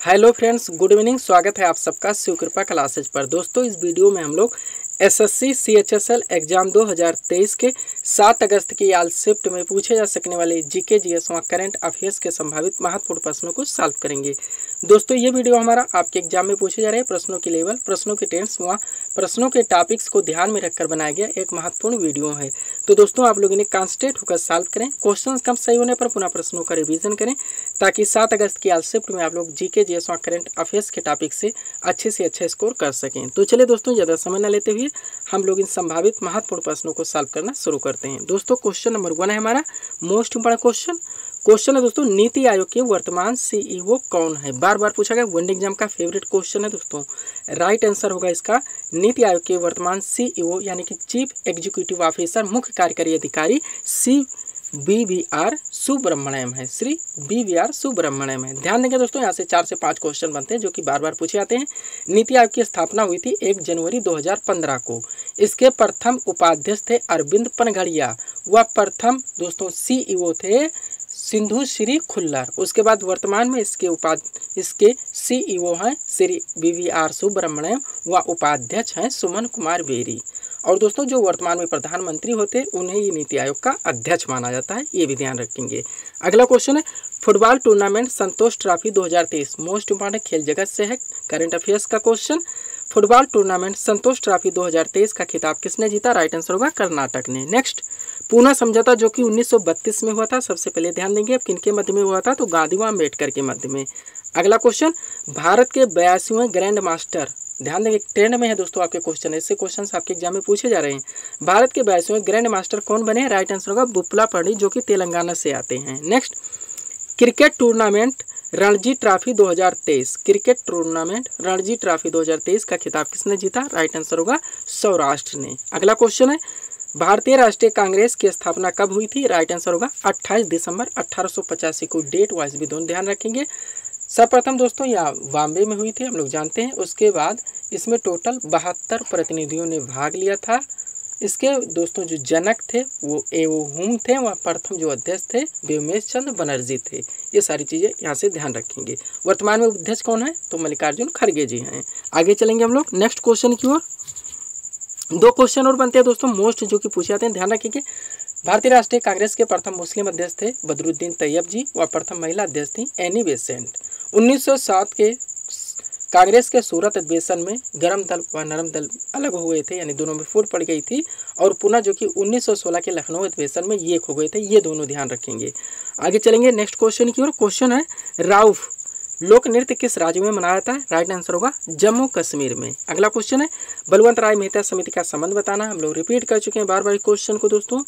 Hello friends, good evening. स्वागत है आप सबका शिव कृपा क्लासेज पर। दोस्तों, इस वीडियो में हम लोग एसएससी सीएचएसएल एग्जाम 2023 के 7 अगस्त की आल शिफ्ट में पूछे जा सकने वाले जीके जीएस व करंट अफेयर्स के संभावित महत्वपूर्ण प्रश्नों को सॉल्व करेंगे। दोस्तों, ये वीडियो हमारा आपके एग्जाम में पूछे जा रहे प्रश्नों की लेवल, प्रश्नों के टेंस व प्रश्नों के टॉपिक्स को ध्यान में रखकर बनाया गया एक महत्वपूर्ण वीडियो है। तो दोस्तों, आप लोग इन्हें कॉन्सेंट्रेट होकर सॉल्व करें। क्वेश्चन कम सही होने पर पुनः प्रश्नों का रिवीजन करें, ताकि 7 अगस्त की आल शिफ्ट में आप लोग जीके जीएस व करंट अफेयर्स के टॉपिक से अच्छा स्कोर कर सकें। तो चलिए दोस्तों, ज़्यादा समय न लेते हुए हम लोग इन संभावित महत्वपूर्ण प्रश्नों को सॉल्व करना शुरू करते हैं। दोस्तों, क्वेश्चन नंबर 1 है हमारा मोस्ट इंपोर्टेंट क्वेश्चन है दोस्तों, नीति आयोग के वर्तमान सीईओ कौन है? बार बार पूछा गया, वन एग्जाम का फेवरेट क्वेश्चन है दोस्तों। राइट आंसर होगा इसका नीति आयोग के वर्तमान सीईओ यानी कि चीफ एग्जीक्यूटिव ऑफिसर, मुख्य कार्यकारी अधिकारी BVR सुब्रमण्यम है। श्री BVR सुब्रमण्यम है। ध्यान देंगे दोस्तों, यहाँ से 4 से 5 क्वेश्चन बनते हैं जो कि बार बार पूछे जाते हैं। नीति आयोग की स्थापना हुई थी 1 जनवरी 2015 को। इसके प्रथम उपाध्यक्ष थे अरविंद पनघड़िया। वह प्रथम दोस्तों सीईओ थे सिंधु श्री खुल्लर। उसके बाद वर्तमान में इसके सीईओ हैं श्री BVR सुब्रमण्यम व उपाध्यक्ष हैं सुमन कुमार बेरी। और दोस्तों, जो वर्तमान में प्रधानमंत्री होते हैं उन्हें ये नीति आयोग का अध्यक्ष माना जाता है, ये भी ध्यान रखेंगे। अगला क्वेश्चन है फुटबॉल टूर्नामेंट संतोष ट्रॉफी 2023 मोस्ट इंपॉर्टेंट खेल जगत से है, करंट अफेयर्स का क्वेश्चन। फुटबॉल टूर्नामेंट संतोष ट्रॉफी 2023 का खिताब किसने जीता? राइट आंसर होगा कर्नाटक ने। नेक्स्ट, पूना समझौता जो कि 1932 में हुआ था, सबसे पहले ध्यान देंगे अब किनके मध्य में हुआ था, तो गांधी व अम्बेडकर के मध्य में। अगला क्वेश्चन, भारत के 82वें ग्रैंड मास्टर, ध्यान देंगे ट्रेंड में है दोस्तों आपके क्वेश्चन, ऐसे क्वेश्चन आपके एग्जाम में पूछे जा रहे हैं। भारत के 82वें ग्रैंड मास्टर कौन बने? राइट आंसर होगा बुप्पला पंडित, जो कि तेलंगाना से आते हैं। Next, cricket tournament Ranji trophy 2023, cricket tournament Ranji trophy 2023 का खिताब किसने जीता? राइट आंसर होगा सौराष्ट्र ने। अगला क्वेश्चन है भारतीय राष्ट्रीय कांग्रेस की स्थापना कब हुई थी? राइट आंसर होगा 28 दिसंबर 1885 को। डेट वाइज भी दोनों ध्यान रखेंगे। सर्वप्रथम दोस्तों यह बॉम्बे में हुई थी, हम लोग जानते हैं। उसके बाद इसमें टोटल 72 प्रतिनिधियों ने भाग लिया था। इसके दोस्तों जो जनक थे वो एवोहुम थे, वह प्रथम जो अध्यक्ष थे व्योमेश चंद्र बनर्जी थे। ये सारी चीज़ें यहाँ से ध्यान रखेंगे। वर्तमान में अध्यक्ष कौन है? तो मल्लिकार्जुन खड़गे जी हैं। आगे चलेंगे हम लोग नेक्स्ट क्वेश्चन की ओर। 2 क्वेश्चन और बनते हैं दोस्तों मोस्ट, जो कि पूछे जाते हैं, ध्यान रखेंगे। भारतीय राष्ट्रीय कांग्रेस के प्रथम मुस्लिम अध्यक्ष थे बदरुद्दीन तैयब जी व प्रथम महिला अध्यक्ष थी एनी बेसेंट। 1907 के कांग्रेस के सूरत अधिवेशन में गर्म दल व नरम दल अलग हो गए थे, यानी दोनों में फूट पड़ गई थी। और पुनः जो कि 1916 के लखनऊ अधिवेशन में ये एक हो गए थे, ये दोनों ध्यान रखेंगे। आगे चलेंगे नेक्स्ट क्वेश्चन की ओर। क्वेश्चन है राउफ लोक नृत्य किस राज्य में मनाया जाता है? राइट आंसर होगा जम्मू कश्मीर में। अगला क्वेश्चन है बलवंत राय मेहता समिति का संबंध बताना। हम लोग रिपीट कर चुके हैं बार बार क्वेश्चन को दोस्तों।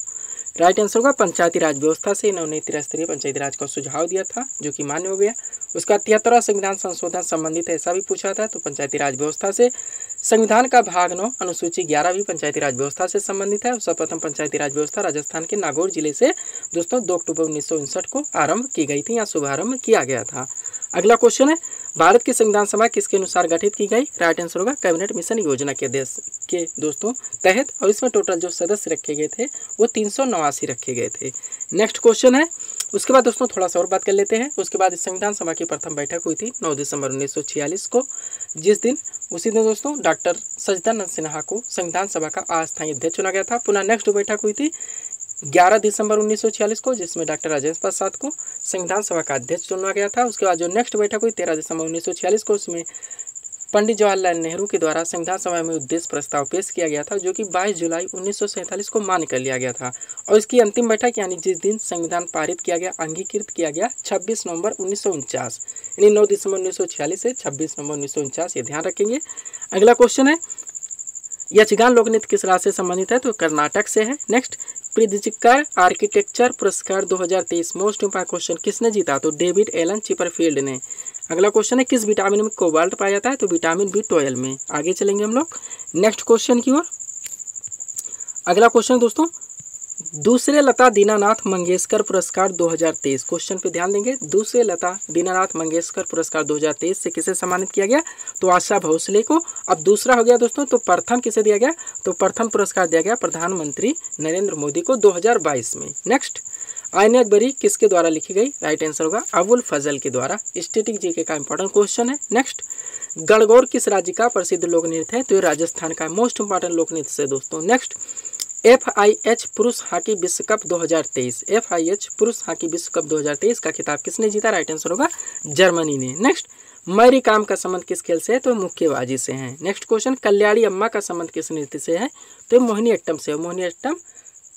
राइट आंसर होगा पंचायती राज व्यवस्था से इन्होंने त्रिस्तरीय पंचायती राज का सुझाव दिया था, जो कि मान्य हो गया। उसका 73वां संविधान संशोधन संबंधित है, ऐसा भी पूछा था, तो पंचायती राज व्यवस्था से। संविधान का भाग 9 अनुसूची 11 भी पंचायती राज व्यवस्था से संबंधित है। सर्वप्रथम पंचायती राज व्यवस्था राजस्थान के नागौर जिले से दोस्तों 2 अक्टूबर 1959 को आरंभ की गई थी या शुभारंभ किया गया था। अगला क्वेश्चन है भारत की संविधान सभा किसके अनुसार गठित की गई? राइट आंसर होगा कैबिनेट मिशन योजना के दोस्तों तहत। और इसमें टोटल जो सदस्य रखे गए थे वो 389 रखे गए थे। नेक्स्ट क्वेश्चन है, उसके बाद दोस्तों थोड़ा सा और बात कर लेते हैं। उसके बाद इस संविधान सभा की प्रथम बैठक हुई थी 9 दिसंबर 1946 को, उसी दिन दोस्तों डॉक्टर सच्चिदानंद सिन्हा को संविधान सभा का अस्थायी अध्यक्ष चुना गया था। पुनः नेक्स्ट बैठक हुई थी 11 दिसंबर 1946 को, जिसमें डॉक्टर राजेंद्र प्रसाद को संविधान सभा का अध्यक्ष चुना गया था। उसके बाद जो नेक्स्ट बैठक हुई 13 दिसंबर 1946 को, उसमें पंडित जवाहरलाल नेहरू के द्वारा संविधान सभा में उद्देश्य प्रस्ताव पेश किया गया था, जो कि 22 जुलाई 1947 को मान्य कर लिया गया था। और इसकी अंतिम बैठक यानी जिस दिन संविधान पारित किया गया, अंगीकृत किया गया, 26 नवंबर 1949, यानी 9 दिसंबर 1946 से 26 नवंबर 1949, ये ध्यान रखेंगे। अगला क्वेश्चन है यक्षगान लोकनृत्य किस राज्य से संबंधित है? तो कर्नाटक से है। नेक्स्ट, प्रित्जकर आर्किटेक्चर पुरस्कार 2023 मोस्ट इंपोर्टेंट क्वेश्चन किसने जीता? तो डेविड एलन चिपरफील्ड ने। अगला क्वेश्चन है किस विटामिन में कोबाल्ट पाया जाता है? तो विटामिन B12 में। आगे चलेंगे हम लोग नेक्स्ट क्वेश्चन की ओर। अगला क्वेश्चन दोस्तों दूसरे लता दीनानाथ मंगेशकर पुरस्कार 2023, क्वेश्चन पे ध्यान देंगे। दूसरे लता दीनानाथ मंगेशकर पुरस्कार 2023 से किसे सम्मानित किया गया? तो आशा भोसले को। अब दूसरा हो गया दोस्तों, तो प्रथम किसे दिया गया? तो प्रथम पुरस्कार दिया गया प्रधानमंत्री नरेंद्र मोदी को 2022 में। नेक्स्ट, आईन अकबरी किसके द्वारा लिखी गई? राइट आंसर होगा अबुल फजल के द्वारा। स्टैटिक जीके का इंपॉर्टेंट क्वेश्चन है। नेक्स्ट, गणगौर किस राज्य का प्रसिद्ध लोक नृत्य है? तो ये राजस्थान का मोस्ट इंपॉर्टेंट लोक नृत्य है दोस्तों। नेक्स्ट, FIH पुरुष हॉकी विश्व कप 2023, FIH पुरुष हॉकी विश्व कप 2023 का खिताब किसने जीता? राइट आंसर होगा जर्मनी ने। नेक्स्ट, मैरी काम का संबंध किस खेल से है? तो मुक्केबाजी से है। नेक्स्ट क्वेश्चन, कल्याणी अम्मा का संबंध किस नृत्य से है? तो मोहिनीअट्टम से। मोहिनीअट्टम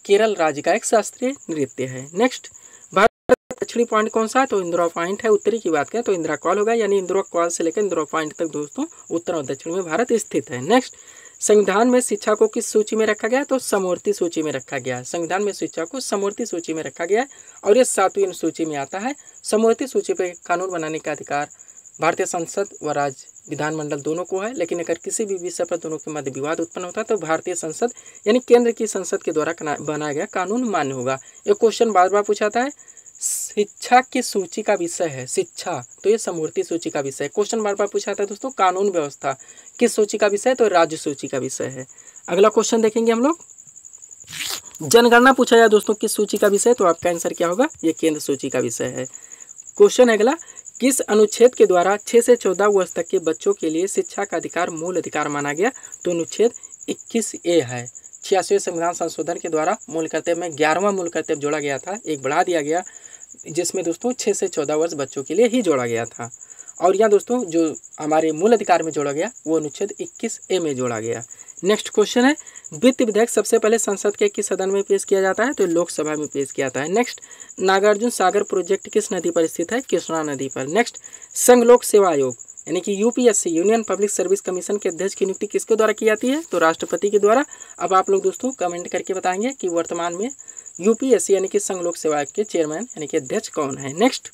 केरल राज्य का एक शास्त्रीय नृत्य है। नेक्स्ट, भारत का दक्षिणी पॉइंट कौन सा है? तो इंदिरा पॉइंट है। उत्तरी की बात करें तो इंदिरा कॉल होगा, यानी इंदिरा कॉल से लेकर इंदिरा पॉइंट तक दोस्तों उत्तर और दक्षिण में भारत स्थित है। नेक्स्ट, संविधान में शिक्षा को किस सूची में रखा गया? तो समवर्ती सूची में रखा गया है। संविधान में शिक्षा को समवर्ती सूची में रखा गया है और ये 7वीं सूची में आता है। समवर्ती सूची पर कानून बनाने का अधिकार भारतीय संसद व राज्य विधानमंडल दोनों को है, लेकिन अगर किसी भी विषय पर दोनों के मध्य विवाद उत्पन्न होता है तो भारतीय संसद यानी केंद्र की संसद के द्वारा बनाया गया कानून मान्य होगा। ये क्वेश्चन बार बार पूछा जाता है। शिक्षा की सूची का विषय है शिक्षा, तो ये समवर्ती सूची का विषय है। क्वेश्चन बार बार पूछा जाता है दोस्तों, कानून व्यवस्था किस सूची का विषय है? तो राज्य सूची का विषय है। अगला क्वेश्चन देखेंगे हम लोग, जनगणना पूछा जाए दोस्तों किस सूची का विषय? तो आपका आंसर क्या होगा? ये केंद्र सूची का विषय है। क्वेश्चन अगला, किस अनुच्छेद के द्वारा 6 से 14 वर्ष तक के बच्चों के लिए शिक्षा का अधिकार मूल अधिकार माना गया? तो अनुच्छेद 21A है। 86वें संविधान संशोधन के द्वारा मूल कर्तव्य में 11वां मूल कर्तव्य जोड़ा गया था, एक बढ़ा दिया गया, जिसमें दोस्तों 6 से 14 वर्ष बच्चों के लिए ही जोड़ा गया था। और यहाँ दोस्तों जो हमारे मूल अधिकार में जोड़ा गया वो अनुच्छेद 21A में जोड़ा गया। नेक्स्ट क्वेश्चन है, वित्त विधेयक सबसे पहले संसद के किस सदन में पेश किया जाता है? तो लोकसभा में पेश किया जाता है। नेक्स्ट, नागार्जुन सागर प्रोजेक्ट किस नदी पर स्थित है? कृष्णा नदी पर। नेक्स्ट, संघ लोक सेवा आयोग यानी कि UPSC union public service commission के अध्यक्ष की नियुक्ति किसके द्वारा की जाती है? तो राष्ट्रपति के द्वारा। अब आप लोग दोस्तों कमेंट करके बताएंगे कि वर्तमान में UPSC यानी कि संघ लोक सेवा आयोग के चेयरमैन यानी कि अध्यक्ष कौन है। नेक्स्ट,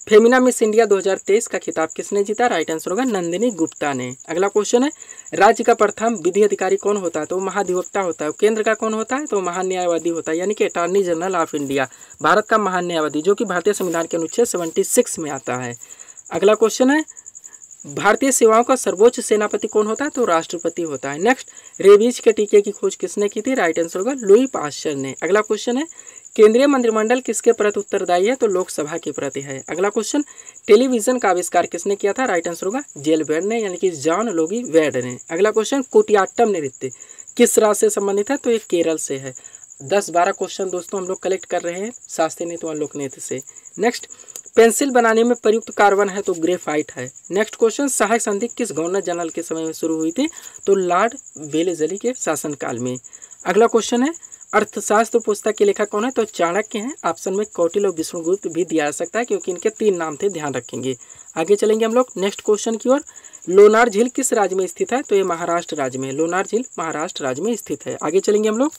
फेमिना मिस इंडिया 2023 का खिताब किसने जीता? राइट आंसर होगा नंदिनी गुप्ता ने। अगला क्वेश्चन है, राज्य का प्रथम विधि अधिकारी कौन होता है? तो महाधिवक्ता होता है। केंद्र का कौन होता है? तो महान्यायवादी होता है, यानी कि attorney general of India, Bharat का महान्यायवादी, जो कि भारतीय संविधान के अनुच्छेद 76 में आता है। अगला क्वेश्चन है, भारतीय सेवाओं का सर्वोच्च सेनापति कौन होता है? तो राष्ट्रपति होता है। नेक्स्ट, रेबीज के टीके की खोज किसने की थी? राइट आंसर होगा लुई पास्चर ने। अगला क्वेश्चन है, केंद्रीय मंत्रिमंडल किसके प्रति उत्तरदायी है? तो लोकसभा के प्रति है। अगला क्वेश्चन, टेलीविजन का आविष्कार किसने किया था? राइट आंसर होगा जेल वेड ने, यानी कि जॉन लोगी वेड ने। अगला क्वेश्चन, कुटियाट्टम नृत्य किस राज्य से संबंधित है? तो ये केरल से है। 10-12 क्वेश्चन दोस्तों हम लोग कलेक्ट कर रहे हैं शास्त्रीय नृत्य व लोक नृत्य से। नेक्स्ट, पेंसिल बनाने में प्रयुक्त कार्बन है? तो ग्रेफाइट है। नेक्स्ट क्वेश्चन, सहायक संधि किस गवर्नर जनरल के समय में शुरू हुई थी? तो लॉर्ड वेलेस्ली के शासनकाल में। अगला क्वेश्चन है, अर्थशास्त्र पुस्तक के लेखक कौन है? तो चाणक्य हैं। ऑप्शन में कौटिल्य और विष्णुगुप्त भी दिया जा सकता है क्योंकि इनके 3 नाम थे, ध्यान रखेंगे। आगे चलेंगे हम लोग नेक्स्ट क्वेश्चन की ओर। लोनार झील किस राज्य में स्थित है? तो ये महाराष्ट्र राज्य में। लोनार झील महाराष्ट्र राज्य में स्थित है। आगे चलेंगे हम लोग।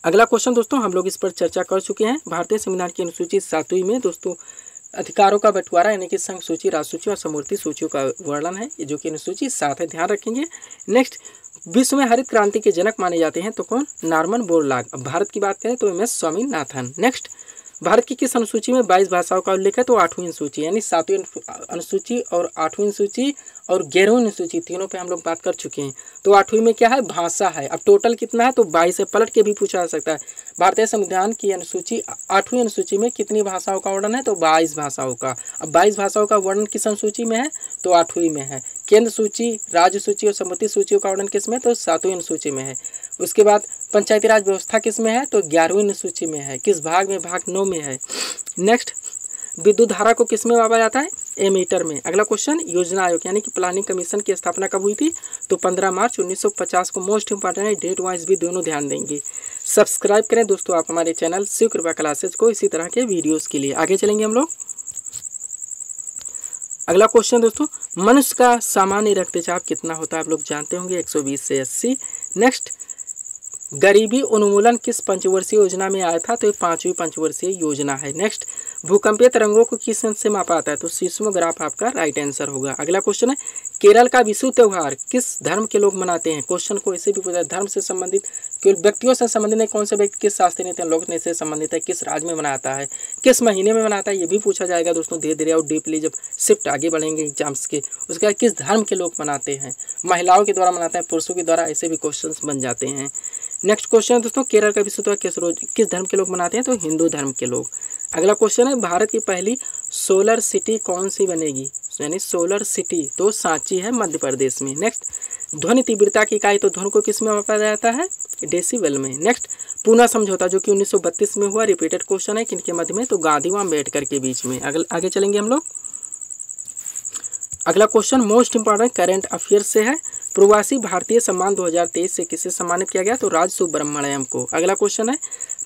अगला क्वेश्चन दोस्तों हम लोग इस पर चर्चा कर चुके हैं। भारतीय संविधान की अनुसूची 7वीं में दोस्तों अधिकारों का बंटवारा यानी कि संघ सूची, राज सूची और समवर्ती सूचियों का वर्णन है, जो कि अनुसूची 7 है, ध्यान रखेंगे। नेक्स्ट, विश्व में हरित क्रांति के जनक माने जाते हैं तो कौन? Norman Borlaug. अब भारत की बात करें तो MS स्वामीनाथन। नेक्स्ट, भारत की किस अनुसूची में 22 भाषाओं का उल्लेख है? तो 8वीं अनुसूची, यानी 7वीं अनुसूची और 8वीं अनुसूची और 11वीं अनुसूची तीनों पे हम लोग बात कर चुके हैं। तो 8वीं में क्या है? भाषा है। अब टोटल कितना है? तो 22 है। पलट के भी पूछा जा सकता है, भारतीय संविधान की अनुसूची 8वीं अनुसूची में कितनी भाषाओं का वर्णन है? तो 22 भाषाओं का। अब 22 भाषाओं का वर्णन किस अनुसूची में है? तो 8वीं में है। केंद्र सूची, राज्य सूची और समवर्ती सूचियों का वर्णन किस में? तो 7वीं अनुसूची में है। उसके बाद पंचायती राज व्यवस्था किस में है? तो 11वीं अनुसूची में है। किस भाग में? भाग 9 में है। नेक्स्ट, विद्युत धारा को किस में मापा जाता है? एमीटर में। अगला क्वेश्चन, योजना आयोग यानी कि प्लानिंग कमीशन की स्थापना कब हुई थी? तो 15 मार्च 1950 को। मोस्ट इंपॉर्टेंट है, डेट वाइज भी दोनों ध्यान देंगे। सब्सक्राइब करें दोस्तों आप हमारे चैनल शिव कृपा क्लासेज को इसी तरह के वीडियोस के लिए। आगे चलेंगे हम लोग। अगला क्वेश्चन दोस्तों, मनुष्य का सामान्य रक्तचाप कितना होता है? आप लोग जानते होंगे 120 से 80। नेक्स्ट, गरीबी उन्मूलन किस पंचवर्षीय योजना में आया था? तो ये 5वीं पंचवर्षीय योजना है। नेक्स्ट, भूकंपीय तरंगों को किस अंश से मापा जाता है? तो सीस्मोग्राफ आपका राइट आंसर होगा। अगला क्वेश्चन है, केरल का विशु त्योहार किस धर्म के लोग मनाते हैं। क्वेश्चन को ऐसे भी पूछा धर्म से संबंधित, केवल व्यक्तियों से संबंधित नहीं, कौन से व्यक्ति किस शास्त्रीय नीति लोक नीति से संबंधित है, किस राज्य में मनाता है, किस महीने में मनाता है, ये भी पूछा जाएगा दोस्तों धीरे धीरे और डीपली जब शिफ्ट आगे बढ़ेंगे एग्जाम्स के। उसके बाद किस धर्म के लोग मनाते हैं, महिलाओं के द्वारा मनाते हैं, पुरुषों के द्वारा, ऐसे भी क्वेश्चन बन जाते हैं। नेक्स्ट क्वेश्चन दोस्तों, केरल का विशु त्योहार किस धर्म के लोग मनाते हैं, तो हिंदू धर्म के लोग। अगला क्वेश्चन है, भारत की पहली सोलर सिटी कौन सी बनेगी, यानी सोलर सिटी तो सांची है मध्य प्रदेश में। नेक्स्ट, ध्वनि तीव्रता की इकाई तो ध्वनि को किस में मापा जाता है, डेसिबल में। नेक्स्ट, पूना समझौता जो कि 1932 में हुआ, रिपीटेड क्वेश्चन है, किनके मध्य में, तो गांधी व अम्बेडकर के बीच में। आगे चलेंगे हम लोग। अगला question most important current affairs से है, प्रवासी भारतीय सम्मान 2023 से किसे सम्मानित किया गया, तो राज सुब्रमण्यम को। अगला क्वेश्चन है,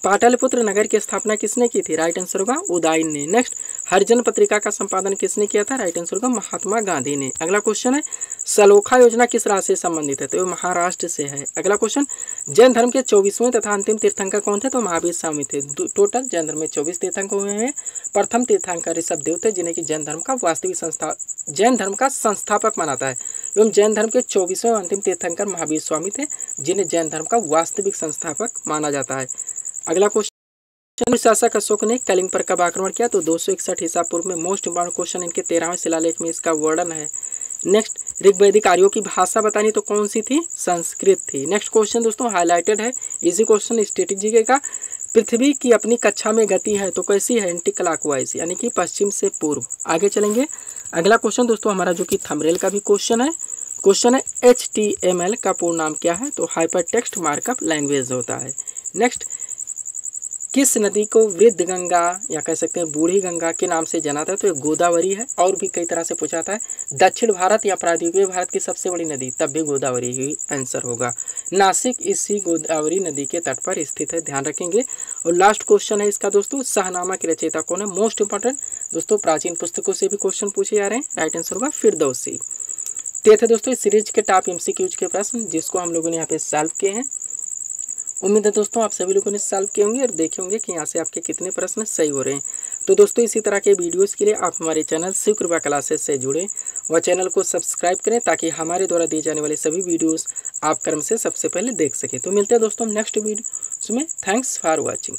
पाटलिपुत्र नगर की स्थापना किसने की थी, राइट आंसर होगा उदयन ने। नेक्स्ट, हरिजन पत्रिका का संपादन किसने किया था, राइट आंसर होगा महात्मा गांधी ने। अगला क्वेश्चन है, सलोखा योजना किस राज्य से संबंधित है, तो महाराष्ट्र से है। अगला क्वेश्चन, जैन धर्म के 24वें तथा अंतिम तीर्थंकर कौन थे, तो महावीर स्वामी थे। टोटल जैन धर्म में 24 तीर्थंकर हुए हैं। प्रथम तीर्थंकर ऋषभदेव थे, जिन्हें कि जैन धर्म का संस्थापक मानाता है, एवं जैन धर्म के 24वें अंतिम तीर्थंकर महावीर स्वामी थे, जिन्हें जैन धर्म का वास्तविक संस्थापक माना जाता है। अगला क्वेश्चन, शासक अशोक ने कलिंग पर कब आक्रमण किया, तो 261 ईसा पूर्व में। मोस्ट इंपॉर्टेंट क्वेश्चन इनके 13वें शिलालेख में इसका वर्णन है। नेक्स्ट, ऋग्वैदिक आर्यों की भाषा बतानी तो कौन सी थी, संस्कृत थी। नेक्स्ट क्वेश्चन दोस्तों हाईलाइटेड है, इजी क्वेश्चन स्टैटिक जीके का, पृथ्वी की अपनी कक्षा में गति है तो कैसी है, एंटी क्लॉकवाइज यानी कि पश्चिम से पूर्व। आगे चलेंगे। अगला क्वेश्चन दोस्तों हमारा जो कि थंबनेल का भी क्वेश्चन है HTML का पूर्ण नाम क्या है, तो हाइपर टेक्स्ट मार्कअप लैंग्वेज होता है। नेक्स्ट, किस नदी को वृद्ध गंगा या कह सकते हैं बूढ़ी गंगा के नाम से जाना था, तो ये गोदावरी है। और भी कई तरह से पूछा जाता है, दक्षिण भारत या प्रायद्वीपीय भारत की सबसे बड़ी नदी, तब भी गोदावरी ही आंसर होगा। नासिक इसी गोदावरी नदी के तट पर स्थित है, ध्यान रखेंगे। और लास्ट क्वेश्चन है इसका दोस्तों, शाहनामा के रचयिता कौन है। मोस्ट इंपॉर्टेंट दोस्तों, प्राचीन पुस्तकों से भी क्वेश्चन पूछे जा रहे हैं, राइट आंसर होगा फिरदौसी। तो थे दोस्तों इस सीरीज के टॉप MCQs के प्रश्न, जिसको हम लोगों ने यहाँ पे सॉल्व किए हैं। उम्मीद है दोस्तों आप सभी लोगों ने सॉल्व किए होंगे और देखे होंगे कि यहाँ से आपके कितने प्रश्न सही हो रहे हैं। तो दोस्तों इसी तरह के वीडियोस के लिए आप हमारे चैनल शिव कृपा क्लासेस से जुड़ें व चैनल को सब्सक्राइब करें, ताकि हमारे द्वारा दिए जाने वाले सभी वीडियोस आप क्रम से सबसे पहले देख सकें। तो मिलते हैं दोस्तों नेक्स्ट वीडियो में। Thanks for watching.